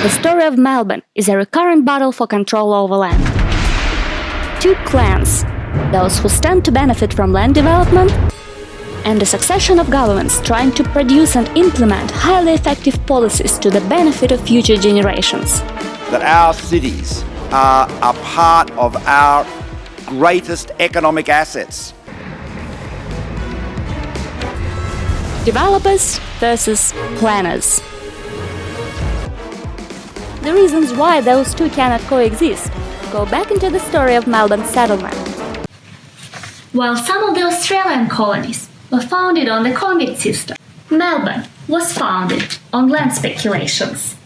The story of Melbourne is a recurrent battle for control over land. Two clans, those who stand to benefit from land development, and a succession of governments trying to produce and implement highly effective policies to the benefit of future generations. That our cities are a part of our greatest economic assets. Developers versus planners. The reasons why those two cannot coexist go back into the story of Melbourne settlement. While some of the Australian colonies were founded on the convict system, Melbourne was founded on land speculations.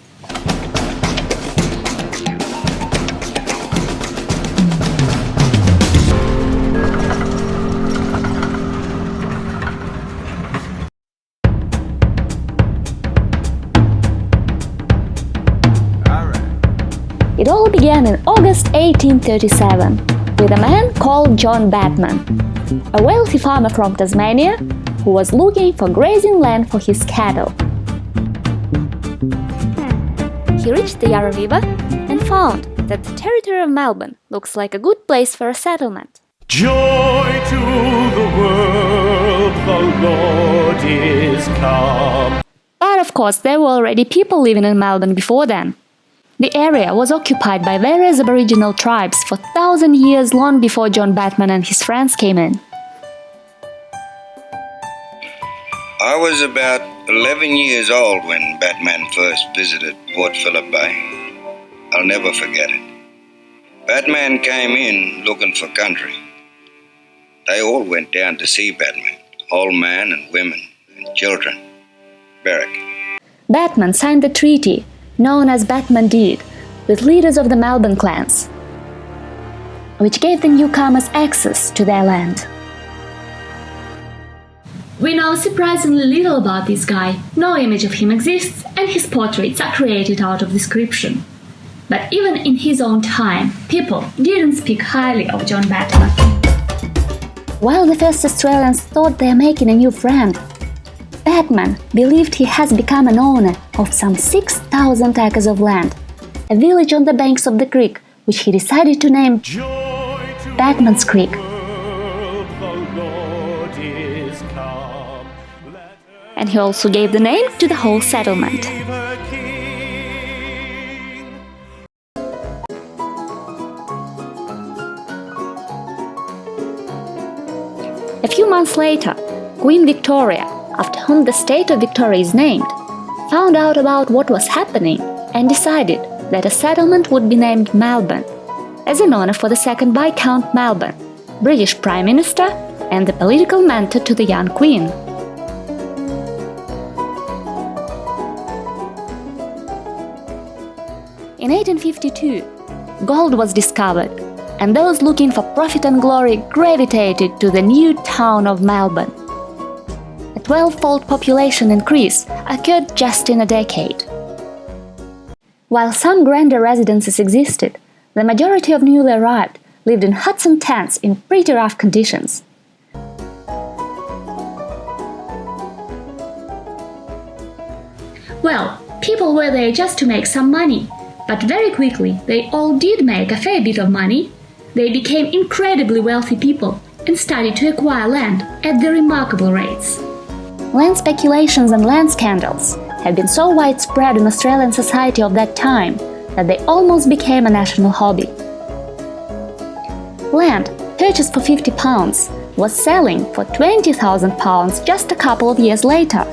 It all began in August 1837 with a man called John Batman, a wealthy farmer from Tasmania who was looking for grazing land for his cattle. He reached the Yarra River and found that the territory of Melbourne looks like a good place for a settlement. Joy to the world, the Lord is come. But of course, there were already people living in Melbourne before then. The area was occupied by various Aboriginal tribes for 1,000 years long before John Batman and his friends came in. I was about 11 years old when Batman first visited Port Phillip Bay. I'll never forget it. Batman came in looking for country. They all went down to see Batman, old man and women and children. Berwick. Batman signed the treaty, known as Batman Deed, with leaders of the Melbourne clans, which gave the newcomers access to their land. We know surprisingly little about this guy. No image of him exists, and his portraits are created out of description. But even in his own time, people didn't speak highly of John Batman. While the first Australians thought they were making a new friend, Batman believed he has become an owner of some 6,000 acres of land, a village on the banks of the creek, which he decided to name Batman's Creek. And he also gave the name to the whole settlement. A few months later, Queen Victoria, after whom the state of Victoria is named, found out about what was happening and decided that a settlement would be named Melbourne, as an honor for the second Viscount Melbourne, British Prime Minister and the political mentor to the young Queen. In 1852, gold was discovered, and those looking for profit and glory gravitated to the new town of Melbourne. A 12-fold population increase occurred just in a decade. While some grander residences existed, the majority of newly arrived lived in huts and tents in pretty rough conditions. Well, people were there just to make some money, but very quickly they all did make a fair bit of money. They became incredibly wealthy people and started to acquire land at the remarkable rates. Land speculations and land scandals had been so widespread in Australian society of that time that they almost became a national hobby. Land purchased for £50 was selling for £20,000 just a couple of years later.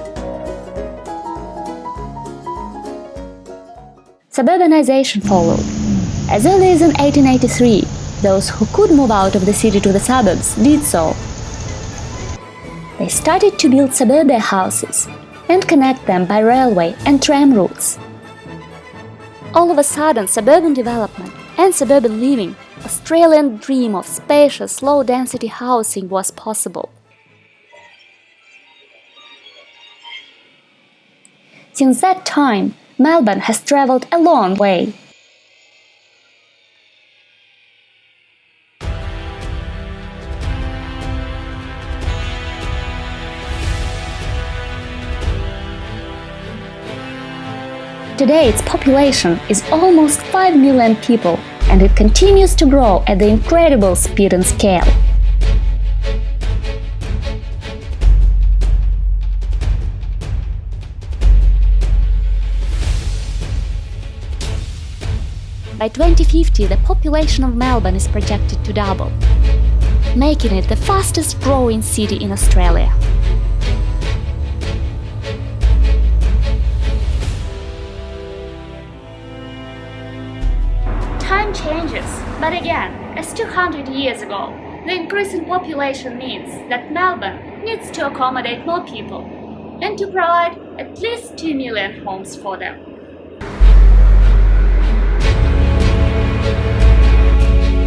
Suburbanization followed. As early as in 1883, those who could move out of the city to the suburbs did so. They started to build suburbia houses and connect them by railway and tram routes. All of a sudden, suburban development and suburban living, Australian dream of spacious, low-density housing was possible. Since that time, Melbourne has traveled a long way. Today its population is almost 5 million people, and it continues to grow at the incredible speed and scale. By 2050, the population of Melbourne is projected to double, making it the fastest growing city in Australia. Time changes, but again, as 200 years ago, the increase in population means that Melbourne needs to accommodate more people and to provide at least 2 million homes for them.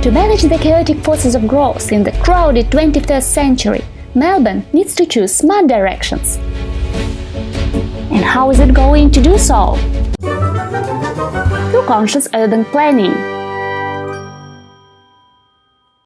To manage the chaotic forces of growth in the crowded 21st century, Melbourne needs to choose smart directions. And how is it going to do so? Through conscious urban planning.